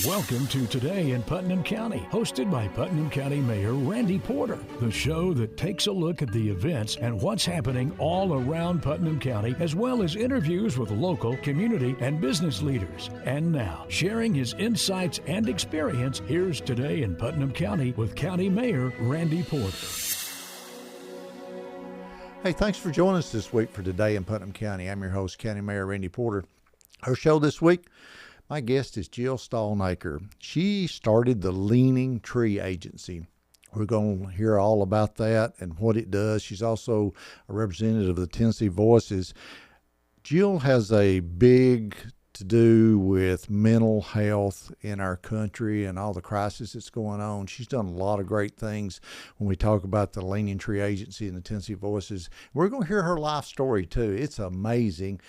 Welcome to Today in Putnam County, hosted by Putnam County Mayor Randy Porter, the show that takes a look at the events and what's happening all around Putnam County, as well as interviews with local, community, and business leaders. And now, sharing his insights and experience, here's Today in Putnam County with County Mayor Randy Porter. Hey, thanks for joining us this week for Today in Putnam County. I'm your host, County Mayor Randy Porter. Our show this week, my guest is Jill Stallnaker. She started the Leaning Tree Agency. We're going to hear all about that and what it does. She's also a representative of the Tennessee Voices. Jill has a big to do with mental health in our country and all the crisis that's going on. She's done a lot of great things when we talk about the Leaning Tree Agency and the Tennessee Voices. We're going to hear her life story too. It's amazing.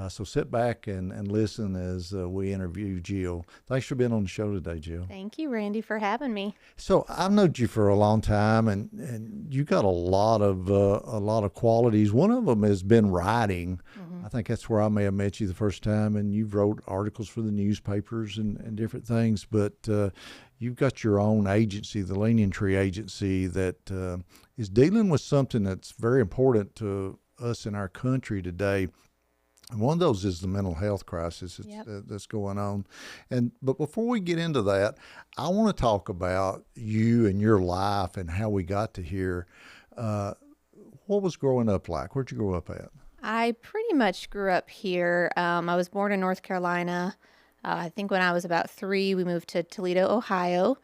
So sit back and listen as we interview Jill. Thanks for being on the show today, Jill. Thank you, Randy, for having me. So I've known you for a long time, and you got a lot of qualities. One of them has been writing. Mm-hmm. I think that's where I may have met you the first time, and you've wrote articles for the newspapers and different things, but you've got your own agency, the Leaning Tree Agency, that is dealing with something that's very important to us in our country today. And one of those is the mental health crisis that's going on. But before we get into that, I want to talk about you and your life and how we got to here. What was growing up like? Where'd you grow up at? I pretty much grew up here. I was born in North Carolina. I think when I was about 3, we moved to Toledo, Ohio,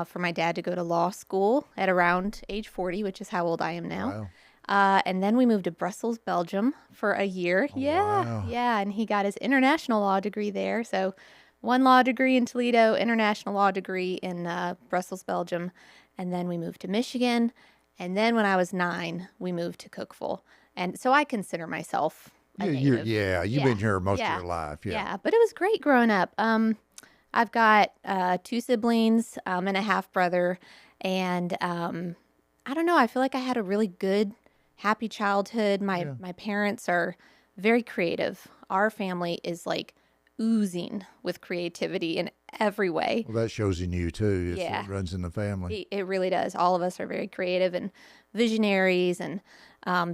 for my dad to go to law school at around age 40, which is how old I am now. Wow. And then we moved to Brussels, Belgium for a year. Oh, wow. Yeah. And he got his international law degree there. So 1 law degree in Toledo, international law degree in Brussels, Belgium. And then we moved to Michigan. And then when I was 9, we moved to Cookeville. And so I consider myself a native. You've been here most of your life. Yeah, but it was great growing up. I've got 2 siblings and a half brother. And I don't know, I feel like I had a really good, happy childhood. My parents are very creative. Our family is like oozing with creativity in every way. Well, that shows in you too. It runs in the family. It really does. All of us are very creative and visionaries, and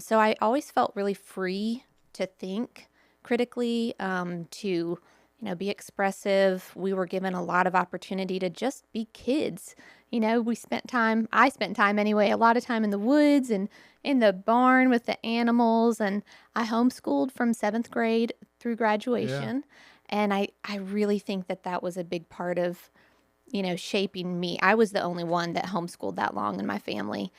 so I always felt really free to think critically, to be expressive. We were given a lot of opportunity to just be kids. I spent time anyway, a lot of time in the woods and in the barn with the animals, and I homeschooled from 7th grade through graduation. Yeah. And I really think that was a big part of, shaping me. I was the only one that homeschooled that long in my family.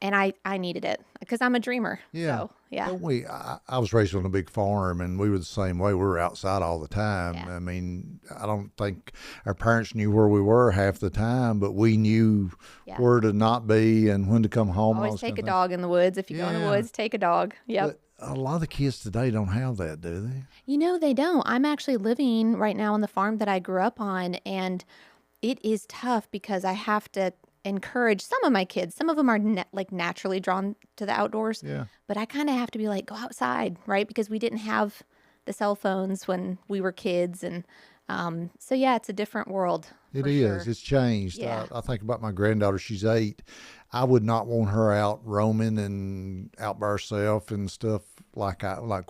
And I needed it because I'm a dreamer. Yeah. So, yeah. I was raised on a big farm, and we were the same way. We were outside all the time. Yeah. I mean, I don't think our parents knew where we were half the time, but we knew where to not be and when to come home. Always take a dog in the woods. If you go in the woods, take a dog. Yep. But a lot of the kids today don't have that, do they? They don't. I'm actually living right now on the farm that I grew up on, and it is tough because I have to encourage some of my kids. Some of them are naturally drawn to the outdoors. Yeah. But I kind of have to be like, go outside, right? Because we didn't have the cell phones when we were kids. And so, it's a different world. It is. Sure. It's changed. Yeah. I think about my granddaughter. She's 8. I would not want her out roaming and out by herself and stuff like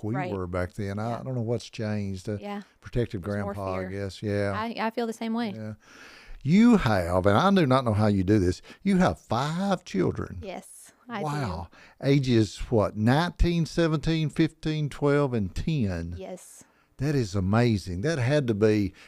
we were back then. I don't know what's changed. Protective grandpa, I guess. Yeah. I feel the same way. Yeah. You have, and I do not know how you do this, you have 5 children. Yes, I do. Wow. Ages what? 19, 17, 15, 12, and 10. Yes. That is amazing.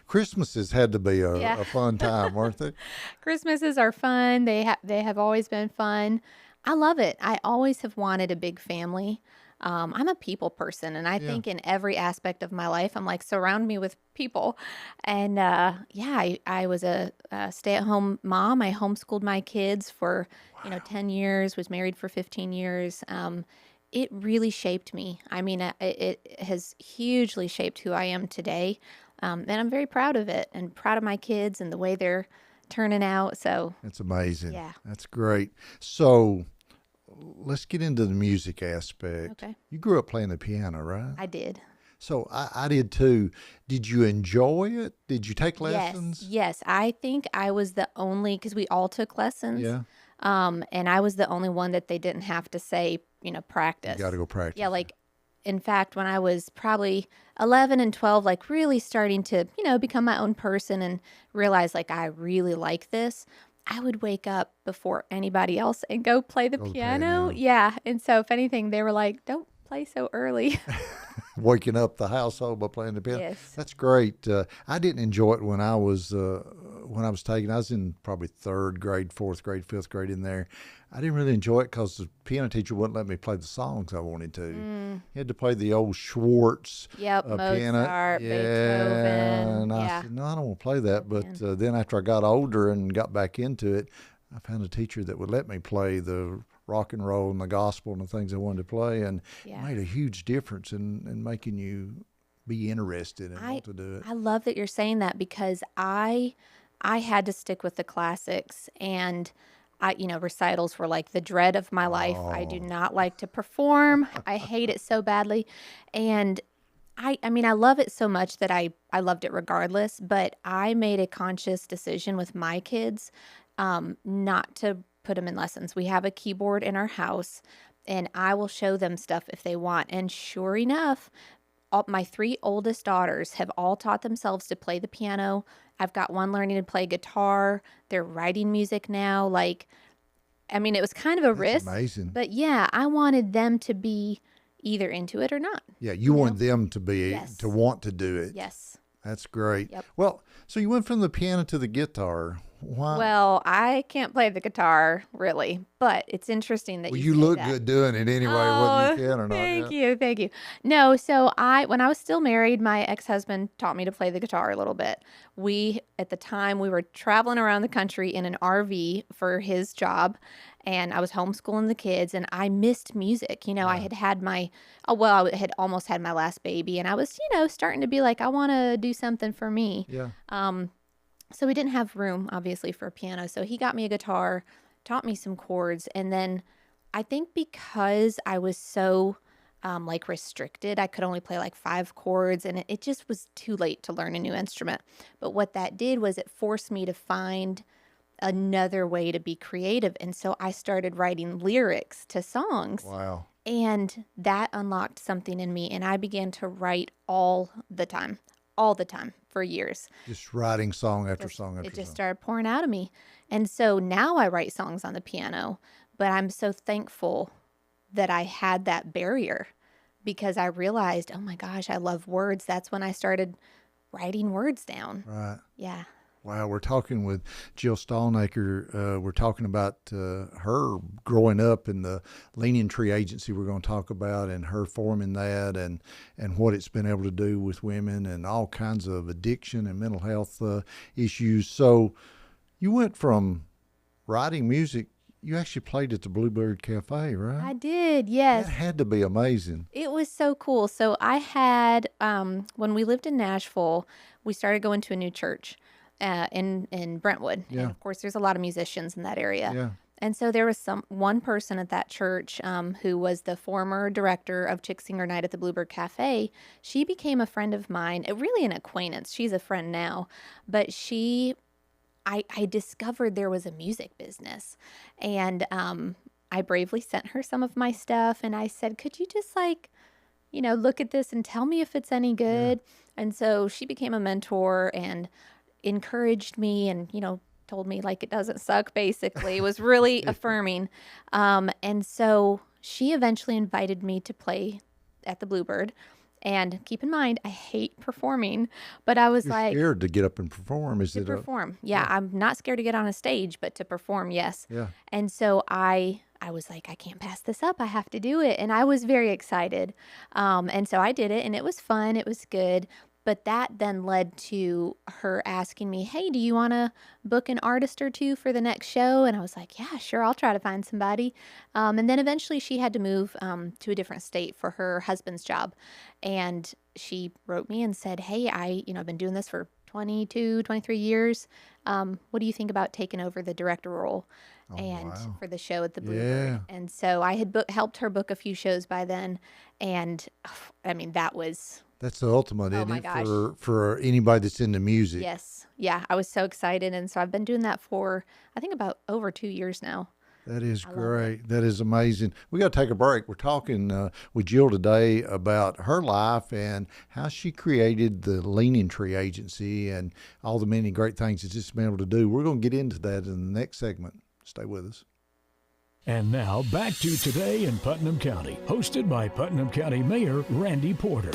Christmases had to be a fun time, weren't they? Christmases are fun. They have always been fun. I love it. I always have wanted a big family. I'm a people person, and I think in every aspect of my life, I'm like, surround me with people. And I was a stay-at-home mom. I homeschooled my kids for 10 years, was married for 15 years. It really shaped me. I mean, it has hugely shaped who I am today. And I'm very proud of it and proud of my kids and the way they're turning out. So it's amazing. Yeah. That's great. So let's get into the music aspect. Okay. You grew up playing the piano, right? I did. So I did too. Did you enjoy it? Did you take Yes, lessons? yes. I think I was the only, because we all took lessons, Yeah. and I was the only one that they didn't have to say, You got to practice. go Yeah, practice. like, in fact, when I was probably 11 and 12, like really starting to, become my own person and realize like I really like this, I would wake up before anybody else and go play the Go to piano. piano. Yeah. And so, if anything, they were like, don't play so early. Waking up the household by playing the piano. Yes. That's great. I didn't enjoy it when I was taking. I was in probably third grade, fourth grade, fifth grade in there. I didn't really enjoy it because the piano teacher wouldn't let me play the songs I wanted to. You had to play the old Schwartz Yep. piano. Mozart, Yeah, Beethoven. and I Yeah. said, no, I don't want to play that. Man. But then after I got older and got back into it, I found a teacher that would let me play the rock and roll and the gospel and the things I wanted to play, and it Yeah. made a huge difference in making you be interested and want to do it. I love that you're saying that because I had to stick with the classics, and recitals were like the dread of my life. I do Oh, not like to perform. I hate it so badly. And I mean I love it so much that I loved it regardless, but I made a conscious decision with my kids not to put them in lessons. We have a keyboard in our house, and I will show them stuff if they want. And sure enough, my three oldest daughters have all taught themselves to play the piano. I've got one learning to play guitar. They're writing music now. Like, I mean, it was kind of a that's risk, amazing. but yeah, I wanted them to be either into it or not. Yeah, You you know? want them to Yes. want to do it. Yes. That's great. Yep. Well, so you went from the piano to the guitar. Why? Well, I can't play the guitar really, but it's interesting that Well, you you say look that. good doing it anyway, whether you Oh, can or not. thank Yeah. you, thank you. No, so when I was still married, my ex-husband taught me to play the guitar a little bit. At the time, we were traveling around the country in an RV for his job, and I was homeschooling the kids, and I missed music. I Yeah. had had I had almost had my last baby, and I was, starting to be like, I want to do something for me. Yeah. So we didn't have room, obviously, for a piano. So he got me a guitar, taught me some chords. And then I think because I was so like restricted, I could only play like 5 chords, and it just was too late to learn a new instrument. But what that did was it forced me to find another way to be creative. And so I started writing lyrics to songs. Wow. And that unlocked something in me. And I began to write all the time for years. Just writing song after Just- song after it just song. started pouring out of me. And so now I write songs on the piano, but I'm so thankful that I had that barrier because I realized, oh my gosh, I love words. That's when I started writing words down. Right. Yeah. Wow, we're talking with Jill Stallnaker. We're talking about her growing up in the Leaning Tree Agency we're going to talk about, and her forming that, and what it's been able to do with women and all kinds of addiction and mental health issues. So you went from writing music, you actually played at the Bluebird Cafe, right? I did. Yes. That had to be amazing. It was so cool. So I had, when we lived in Nashville, we started going to a new church in Brentwood. Yeah. And of course, there's a lot of musicians in that area. Yeah. And so there was one person at that church who was the former director of Chick Singer Night at the Bluebird Cafe. She became a friend of mine, really an acquaintance. She's a friend now, but I discovered there was a music business, and I bravely sent her some of my stuff, and I said, could you just look at this and tell me if it's any good? And so she became a mentor and encouraged me and, told me like it doesn't suck, basically. It was really affirming. And so she eventually invited me to play at the Bluebird. And keep in mind, I hate performing, but I was You're like, scared to get up and perform. Is to it perform. Yeah, I'm not scared to get on a stage, but to perform, yes. Yeah. And so I was like, I can't pass this up. I have to do it. And I was very excited. And so I did it, and it was fun. It was good. But that then led to her asking me, hey, do you want to book an artist or two for the next show? And I was like, yeah, sure. I'll try to find somebody. And then eventually she had to move to a different state for her husband's job. And she wrote me and said, hey, I've been doing this for 22, 23 years. What do you think about taking over the director role? wow. For the show at the Bluebird. And so I had helped her book a few shows by then. And I mean, that was That's the ultimate, Oh isn't my it, gosh. for anybody that's into music? Yes. Yeah, I was so excited. And so I've been doing that for, I think, about over 2 years now. That is I love it. great. That is amazing. We got to take a break. We're talking with Jill today about her life and how she created the Leaning Tree Agency and all the many great things that she's been able to do. We're going to get into that in the next segment. Stay with us. And now back to Today in Putnam County, hosted by Putnam County Mayor Randy Porter.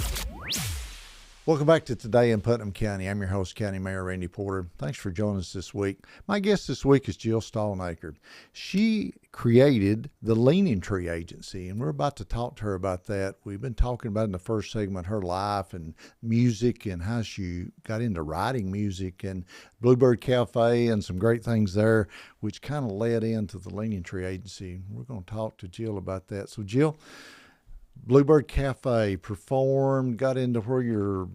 Welcome back to Today in Putnam County. I'm your host, County Mayor Randy Porter. Thanks for joining us this week. My guest this week is Jill Stallnaker. She created the Leaning Tree Agency, and we're about to talk to her about that. We've been talking about in the first segment her life and music and how she got into writing music and Bluebird Cafe and some great things there, which kind of led into the Leaning Tree Agency. We're going to talk to Jill about that. So, Jill, Bluebird Cafe performed, got into where you're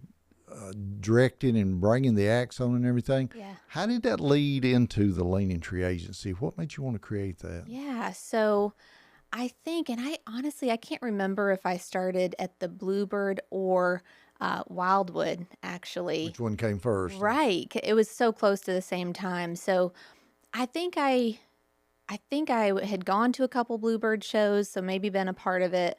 directing and bringing the acts on and everything. Yeah. How did that lead into the Leaning Tree Agency? What made you want to create that? Yeah. So I think, and I honestly, I can't remember if I started at the Bluebird or Wildwood, actually. Which one came first? Right. It was so close to the same time. So I think I had gone to a couple Bluebird shows, so maybe been a part of it.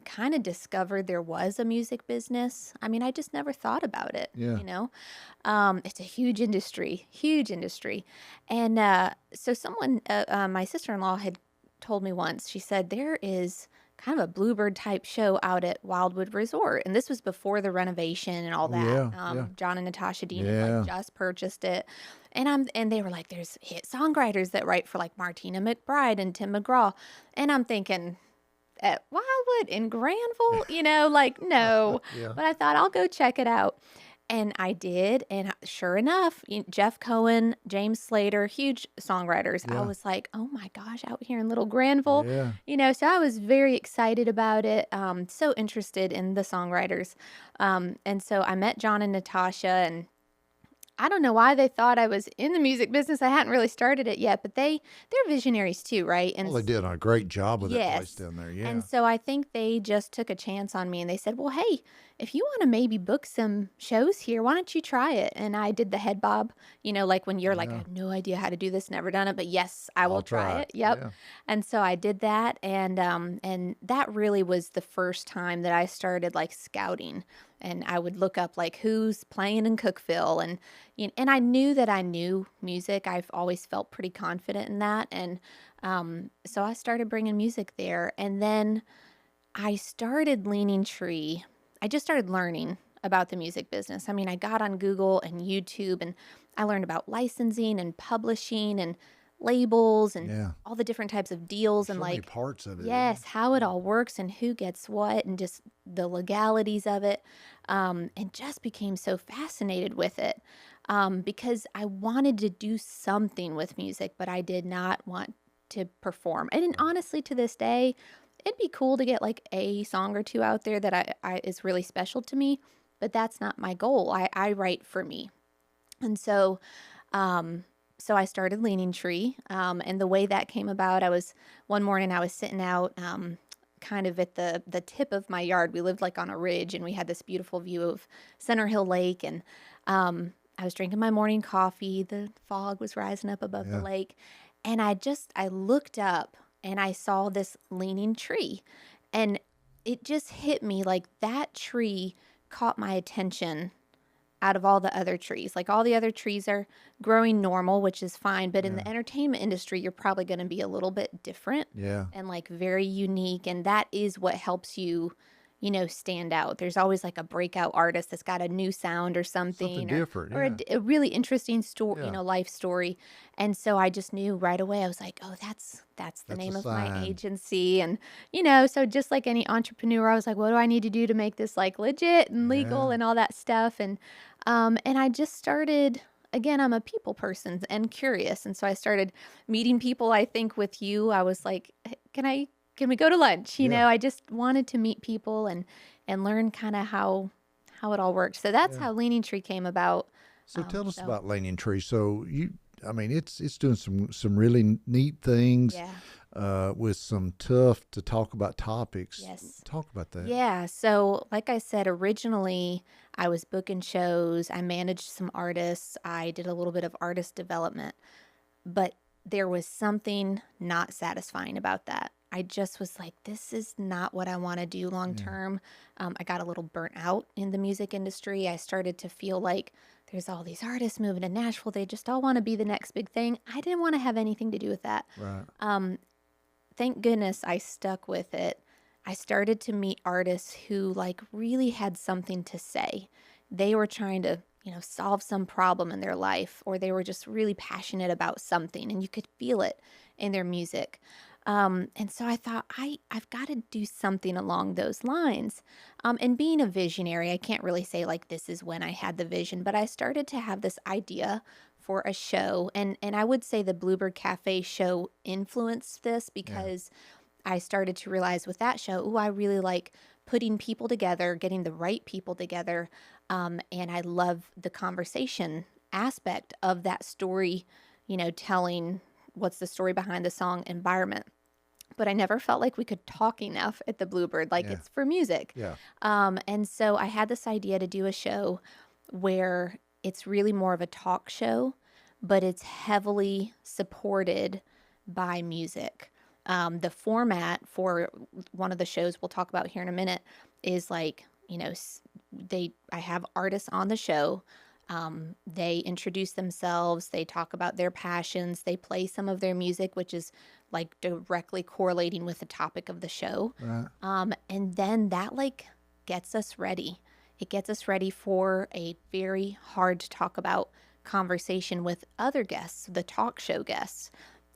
Kind of discovered there was a music business. I mean, I just never thought about it, Yeah. you know? It's a huge industry, huge industry. And so someone, my sister-in-law had told me once, she said, there is kind of a Bluebird type show out at Wildwood Resort. And this was before the renovation and all Oh, that. yeah. John and Natasha Dean had Yeah. like just purchased it. And they were like, there's hit songwriters that write for like Martina McBride and Tim McGraw. And I'm thinking, at Wildwood in Granville, like, no. Yeah. But I thought I'll go check it out. And I did. And sure enough, Jeff Cohen, James Slater, huge songwriters. I Yeah. was like, oh my gosh, out here in Little Granville, Yeah. so I was very excited about it. So interested in the songwriters. And so I met John and Natasha, and I don't know why they thought I was in the music business. I hadn't really started it yet, but they're visionaries too, right? And Well, they did a great job with that place yes. down there. Yeah. And so I think they just took a chance on me and they said, well, hey, if you want to maybe book some shows here, why don't you try it? And I did the head bob, like when you're like, I Yeah. have no idea how to do this, never done it, but yes, I will I'll try try it. it. Yep. Yeah. And so I did that. And that really was the first time that I started like scouting. And I would look up like who's playing in Cookeville, and I knew that I knew music. I've always felt pretty confident in that, and so I started bringing music there. And then I started Leaning Tree. I just started learning about the music business. I mean, I got on Google and YouTube, and I learned about licensing and publishing and labels and Yeah. all the different types of deals So and many like parts of it. yes, how it all works and who gets what and just the legalities of it. And just became so fascinated with it because I wanted to do something with music, but I did not want to perform. And then honestly, to this day, it'd be cool to get like a song or two out there that I is really special to me, but that's not my goal. I write for me. And so, so I started Leaning Tree, and the way that came about, one morning I was sitting out, kind of at the tip of my yard. We lived like on a ridge, and we had this beautiful view of Center Hill Lake, and I was drinking my morning coffee. The fog was rising up above the Yeah. lake, and I looked up and I saw this leaning tree, and it just hit me like that tree caught my attention out of all the other trees. Like all the other trees are growing normal, which is fine. But in the entertainment industry, you're probably going to be a little bit different Yeah. and like very unique. And that is what helps you, stand out. There's always like a breakout artist that's got a new sound or something, Something different. or Yeah. a really interesting story, Yeah. life story. And so I just knew right away. I was like, oh, that's the That's name a of my sign. agency. And, so just like any entrepreneur, I was like, what do I need to do to make this like legit and legal Yeah. and all that stuff? And I just started, again, I'm a people person and curious. And so I started meeting people. I think with you, I was like, "Hey, can we go to lunch? Yeah. I just wanted to meet people and learn kind of how it all worked. So that's Yeah. how Leaning Tree came about. So tell us so- about Leaning Tree. So it's doing some really neat things. Yeah. with some tough to talk about topics. Yes. Talk about that. Yeah. So, like I said, originally I was booking shows, I managed some artists, I did a little bit of artist development, but there was something not satisfying about that. I just was like, this is not what I want to do long term. I got a little burnt out in the music industry. I started to feel like there's all these artists moving to Nashville. They just all want to be the next big thing. I didn't want to have anything to do with that. Right. Thank goodness I stuck with it. I started to meet artists who like really had something to say. They were trying to, solve some problem in their life, or they were just really passionate about something, and you could feel it in their music. And so I thought, I've got to do something along those lines. And being a visionary, I can't really say like this is when I had the vision, but I started to have this idea for a show. And I would say the Bluebird Cafe show influenced this because I started to realize with that show, I really like putting people together, getting the right people together. And I love the conversation aspect of that story, telling what's the story behind the song environment. But I never felt like we could talk enough at the Bluebird, like it's for music. Yeah. And so I had this idea to do a show where it's really more of a talk show, but it's heavily supported by music. The format for one of the shows we'll talk about here in a minute is like, I have artists on the show. They introduce themselves, they talk about their passions, they play some of their music, which is like directly correlating with the topic of the show. Right. And then that like gets us ready. It gets us ready for a very hard to talk about conversation with other guests, the talk show guests.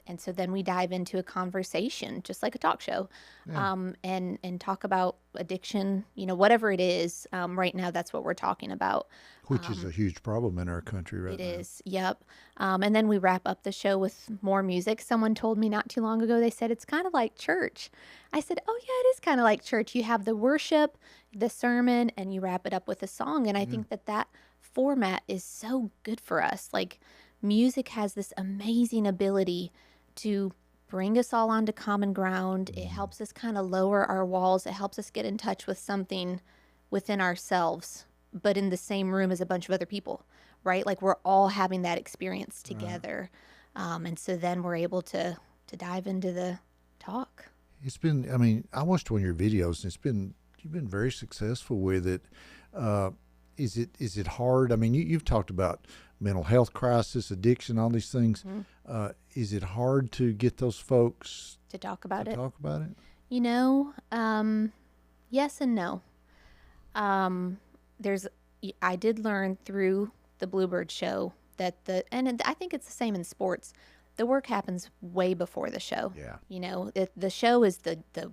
And so then we dive into a conversation, just like a talk show, and talk about addiction, whatever it is. Right now, that's what we're talking about. Which is a huge problem in our country right now. It is, yep. And then we wrap up the show with more music. Someone told me not too long ago, they said, it's kind of like church. I said, oh yeah, it is kind of like church. You have the worship, the sermon, and you wrap it up with a song. And I think that format is so good for us. Like music has this amazing ability to bring us all onto common ground. It helps us kind of lower our walls. It helps us get in touch with something within ourselves, but in the same room as a bunch of other people, right? Like we're all having that experience together. And so then we're able to dive into the talk. It's been, I watched one of your videos and you've been very successful with it. Is it hard? I mean, you've talked about mental health crisis, addiction, all these things. Is it hard to get those folks to talk about it? Yes and no. I did learn through the Bluebird show that I think it's the same in sports. The work happens way before the show. Yeah. The show is the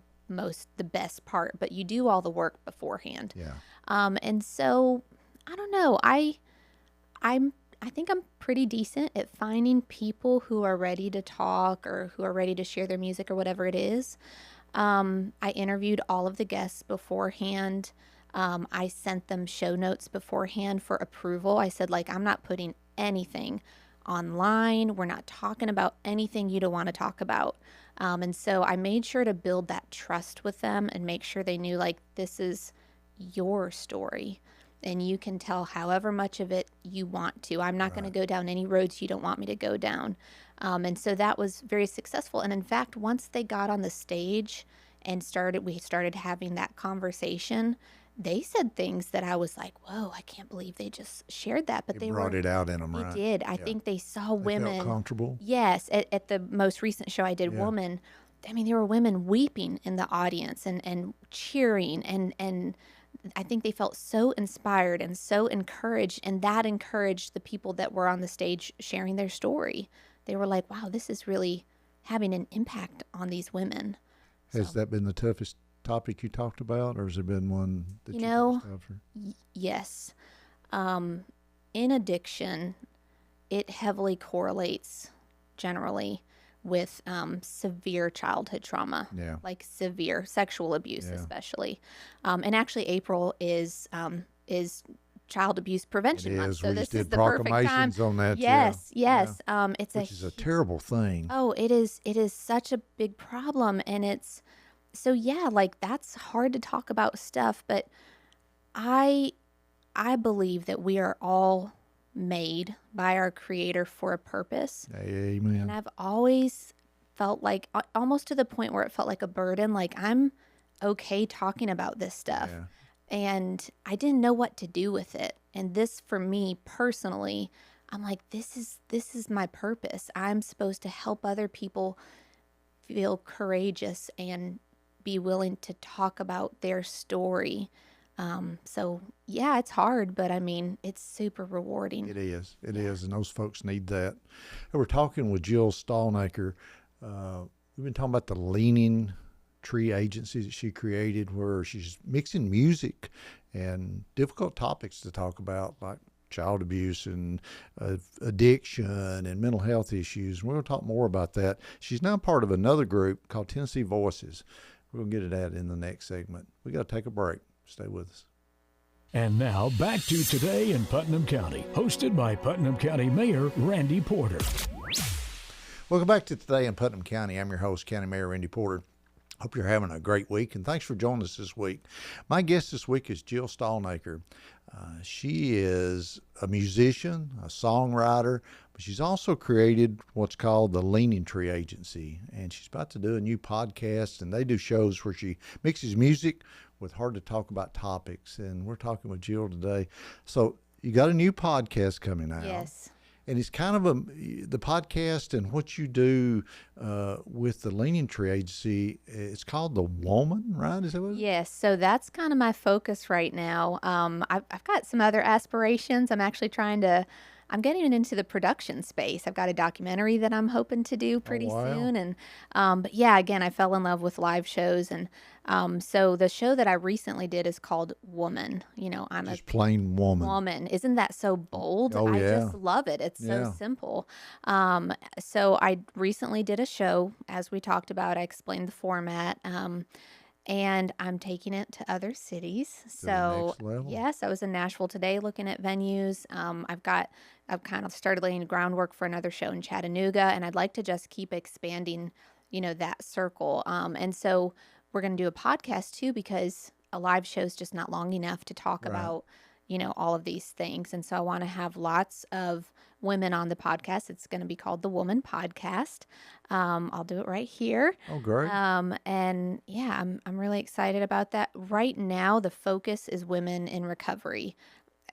best part, but you do all the work beforehand. Yeah. And so I don't know. I think I'm pretty decent at finding people who are ready to talk or who are ready to share their music or whatever it is. I interviewed all of the guests beforehand. I sent them show notes beforehand for approval. I said, I'm not putting anything online. We're not talking about anything you don't want to talk about. And so I made sure to build that trust with them and make sure they knew, this is your story. And you can tell however much of it you want to. I'm not going to go down any roads you don't want me to go down. And so that was very successful. And in fact, once they got on the stage and we started having that conversation, they said things that I was like, whoa, I can't believe they just shared that. But they brought it out in them, right? They did. I think they saw women. Felt comfortable? Yes. At the most recent show I did, Woman, there were women weeping in the audience and cheering and I think they felt so inspired and so encouraged, and that encouraged the people that were on the stage sharing their story. They were like, wow, this is really having an impact on these women. Has that been the toughest topic you talked about, or has there been one that yes. In addiction, it heavily correlates generally with severe childhood trauma, like severe sexual abuse, especially. And actually, April is Child Abuse Prevention It Month. is. So We this just is did the perfect time. proclamations on that. Yes, Yeah. yes. It's Which is a terrible thing. oh, it is. It is such a big problem, and it's so yeah. Like that's hard to talk about stuff, but I I believe that we are all made by our Creator for a purpose. Amen. And I've always felt like almost to the point where it felt like a burden, like I'm okay talking about this stuff. Yeah. And I didn't know what to do with it. And this for me personally, I'm like this is my purpose. I'm supposed to help other people feel courageous and be willing to talk about their story. So yeah, it's hard, but I mean, it's super rewarding. It is. It is. And those folks need that. And we're talking with Jill Stallnaker. We've been talking about the Leaning Tree Agency that she created, where she's mixing music and difficult topics to talk about, like child abuse and addiction and mental health issues. We're going to talk more about that. She's now part of another group called Tennessee Voices. We're going to get to that in the next segment. We got to take a break. Stay with us. And now back to Today in Putnam County, hosted by Putnam County Mayor Randy Porter. Welcome back to Today in Putnam County. I'm your host, County Mayor Randy Porter. Hope you're having a great week, and thanks for joining us this week. My guest this week is Jill Stallnaker. She is a musician, a songwriter, but she's also created what's called the Leaning Tree Agency, and she's about to do a new podcast, and they do shows where she mixes music with hard-to-talk-about topics, and we're talking with Jill today. So you got a new podcast coming out. Yes. And it's kind of the podcast and what you do with the Leaning Tree Agency. It's called The Woman, right? Is that what it is? Yes, so that's kind of my focus right now. I've got some other aspirations. I'm getting into the production space. I've got a documentary that I'm hoping to do pretty soon. And, but yeah, again, I fell in love with live shows. And so the show that I recently did is called Woman. You know, I'm Just plain woman. woman. Isn't that so bold? Oh, I yeah. just love it. It's Yeah. so simple. So I recently did a show, as we talked about. I explained the format. And I'm taking it to other cities. the So next level. yes, I was in Nashville today looking at venues. I've kind of started laying groundwork for another show in Chattanooga, and I'd like to just keep expanding, you know, that circle. And so we're going to do a podcast too, because a live show is just not long enough to talk Right. about, you know, all of these things. And so I want to have lots of women on the podcast. It's going to be called the Woman Podcast. I'll do it right here. Oh, great. And yeah, I'm really excited about that. Right now, the focus is women in recovery.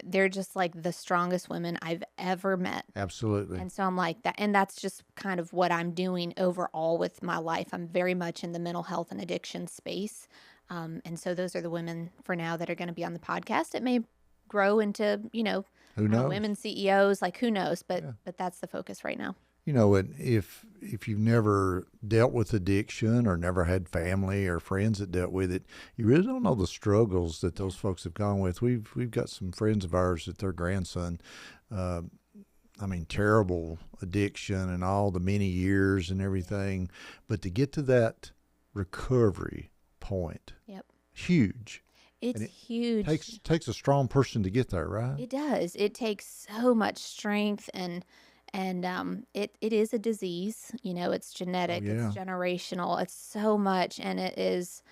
They're just like the strongest women I've ever met. Absolutely. And so I'm like that. And that's just kind of what I'm doing overall with my life. I'm very much in the mental health and addiction space. And so those are the women for now that are going to be on the podcast. It may grow into, you know, Who knows? women CEOs, like who knows, but Yeah. but that's the focus right now. You know, and if you've never dealt with addiction or never had family or friends that dealt with it, you really don't know the struggles that those folks have gone with. We've got some friends of ours that their grandson, terrible addiction and all the many years and everything, but to get to that recovery point, Yep. huge. It's And it huge. Takes a strong person to get there, right? It does. It takes so much strength and it is a disease, you know, it's genetic, yeah. it's generational, it's so much, and it is,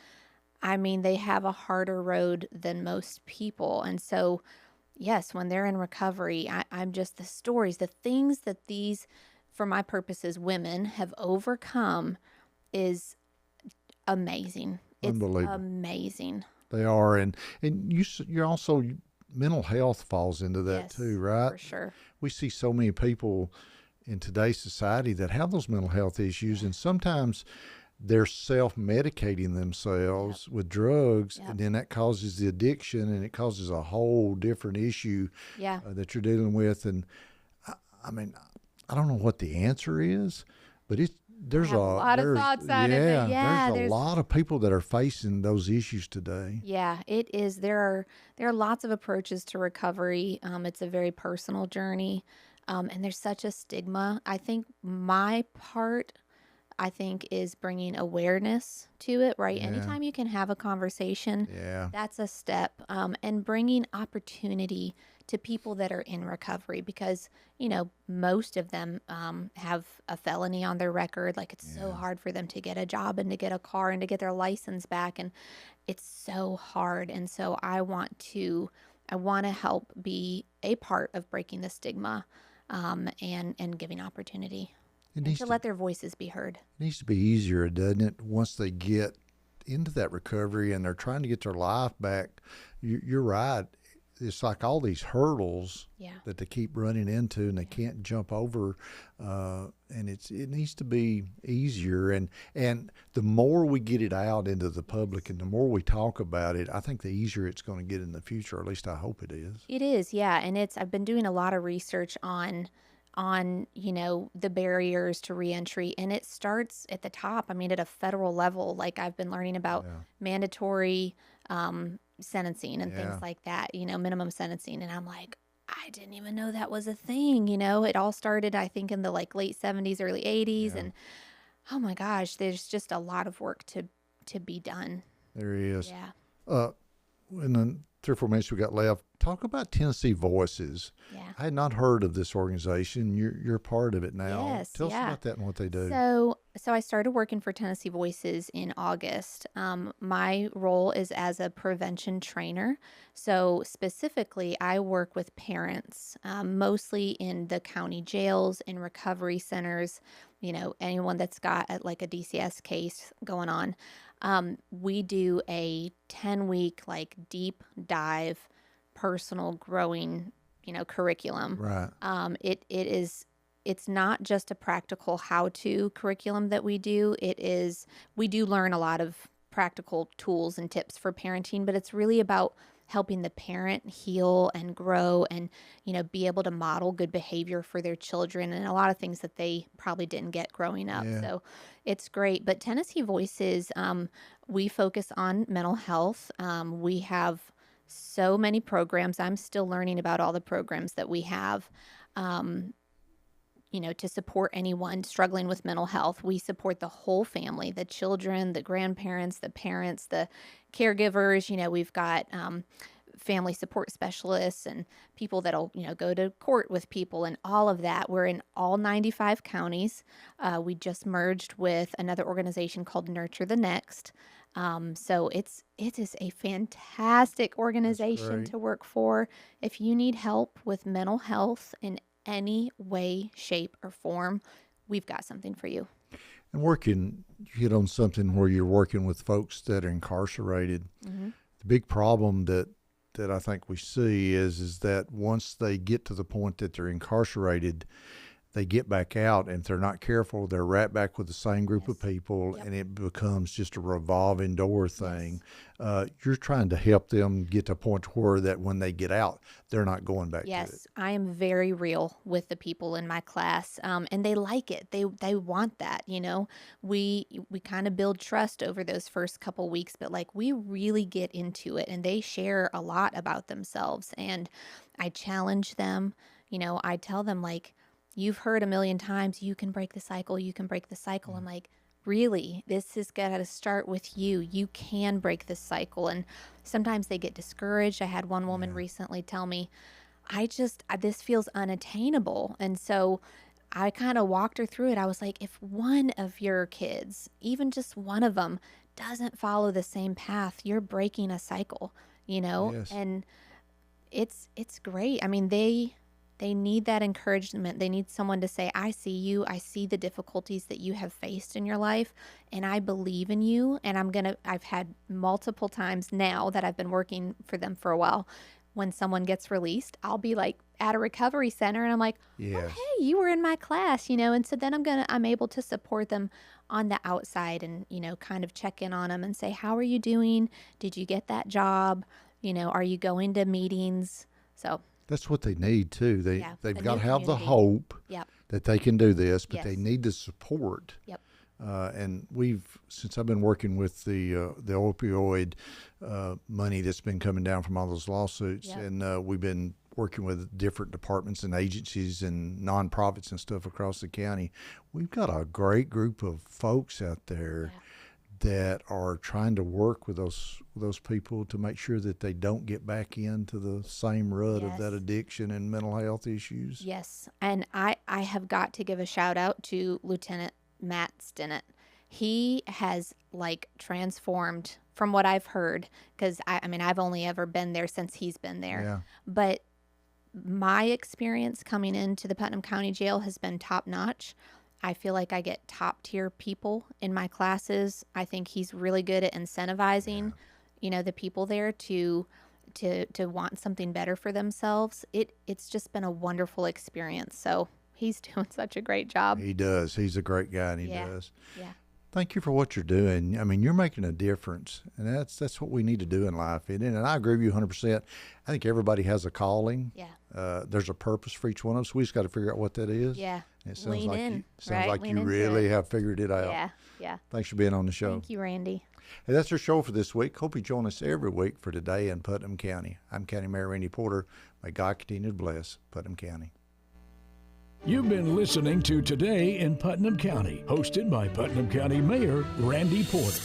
I mean, they have a harder road than most people. And so, yes, when they're in recovery, I'm just the stories, the things that these, for my purposes, women have overcome is amazing. It's Unbelievable. amazing. They are, and you're also, mental health falls into that Yes, too, right? for sure. We see so many people in today's society that have those mental health issues, and sometimes they're self-medicating themselves with drugs, Yep. and then that causes the addiction, and it causes a whole different issue Yeah. that you're dealing with. And I mean, I don't know what the answer is, but there's have a lot of thoughts on it, but yeah, there's a there's- lot of people that are facing those issues today. Yeah, it is. There are lots of approaches to recovery. It's a very personal journey, and there's such a stigma. I think my part, is bringing awareness to it. Right, Yeah. anytime you can have a conversation, Yeah. that's a step, and bringing opportunity to people that are in recovery because, most of them have a felony on their record. Like it's so hard for them to get a job and to get a car and to get their license back. And it's so hard. And so I want to help be a part of breaking the stigma and giving opportunity and to let their voices be heard. It needs to be easier, doesn't it? Once they get into that recovery and they're trying to get their life back, you're right. It's like all these hurdles that they keep running into and they can't jump over, and it needs to be easier. And the more we get it out into the public and the more we talk about it, I think the easier it's going to get in the future. Or at least I hope it is. It is, yeah. And I've been doing a lot of research on the barriers to reentry, and it starts at the top. I mean, at a federal level, like I've been learning about mandatory sentencing and things like that, minimum sentencing. And I'm like, I didn't even know that was a thing. It all started, I think, in the late 70s, early 80s. And oh my gosh, there's just a lot of work to be done. There is. Yeah. In the 3 or 4 minutes we got left, talk about Tennessee Voices. Yeah. I had not heard of this organization. You're part of it now. Yes, Tell us about that and what they do. So I started working for Tennessee Voices in August. My role is as a prevention trainer. So specifically, I work with parents, mostly in the county jails, in recovery centers, anyone that's got a DCS case going on. We do a 10-week deep dive personal growing curriculum. Right. It's not just a practical how-to curriculum that we do. We do learn a lot of practical tools and tips for parenting, but it's really about helping the parent heal and grow and, be able to model good behavior for their children and a lot of things that they probably didn't get growing up. Yeah. So it's great. But Tennessee Voices, we focus on mental health. We have so many programs. I'm still learning about all the programs that we have. To support anyone struggling with mental health. We support the whole family, the children, the grandparents, the parents, the caregivers. We've got family support specialists and people that'll, go to court with people and all of that. We're in all 95 counties. We just merged with another organization called Nurture the Next. So it is a fantastic organization to work for. If you need help with mental health in any way, shape, or form, we've got something for you. And you hit on something where you're working with folks that are incarcerated. Mm-hmm. The big problem that I think we see is that once they get to the point that they're incarcerated, they get back out, and if they're not careful, they're right back with the same group of people, and it becomes just a revolving door thing. You're trying to help them get to a point where that when they get out, they're not going back to it. Yes, I am very real with the people in my class, and they like it. They want that, We kind of build trust over those first couple weeks, but we really get into it, and they share a lot about themselves, and I challenge them. I tell them you've heard a million times, you can break the cycle, you can break the cycle. I'm like, really? This has got to start with you. You can break this cycle. And sometimes they get discouraged. I had one woman recently tell me, this feels unattainable. And so I kind of walked her through it. I was like, if one of your kids, even just one of them, doesn't follow the same path, you're breaking a cycle, Yes. And it's great. I mean, they need that encouragement. They need someone to say, I see you. I see the difficulties that you have faced in your life, and I believe in you. And I've had multiple times now that I've been working for them for a while. When someone gets released, I'll be at a recovery center, and I'm like, yes. Oh, hey, you were in my class, and so then I'm able to support them on the outside and, kind of check in on them and say, how are you doing? Did you get that job? Are you going to meetings? So that's what they need too. They've got to have the hope Yep. that they can do this, but Yes. they need the support. Yep. And since I've been working with the opioid money that's been coming down from all those lawsuits, Yep. and we've been working with different departments and agencies and nonprofits and stuff across the county. We've got a great group of folks out there that are trying to work with those people to make sure that they don't get back into the same rut of that addiction and mental health issues. Yes. And I have got to give a shout out to Lieutenant Matt Stinnett. He has like transformed from what I've heard, because I mean, I've only ever been there since he's been there. Yeah. But my experience coming into the Putnam County Jail has been top notch. I feel like I get top tier people in my classes. I think he's really good at incentivizing, the people there to want something better for themselves. It's just been a wonderful experience. So he's doing such a great job. He does. He's a great guy, and he does. Yeah. Thank you for what you're doing. I mean, you're making a difference, and that's what we need to do in life. And I agree with you 100%. I think everybody has a calling. Yeah. There's a purpose for each one of us. We just got to figure out what that is. Yeah. And it sounds Lean like in, you Lean into really it. have figured it out. Yeah. Yeah. Thanks for being on the show. Thank you, Randy. Hey, that's our show for this week. Hope you join us every week for Today in Putnam County. I'm County Mayor Randy Porter. May God continue to bless Putnam County. You've been listening to Today in Putnam County, hosted by Putnam County Mayor Randy Porter.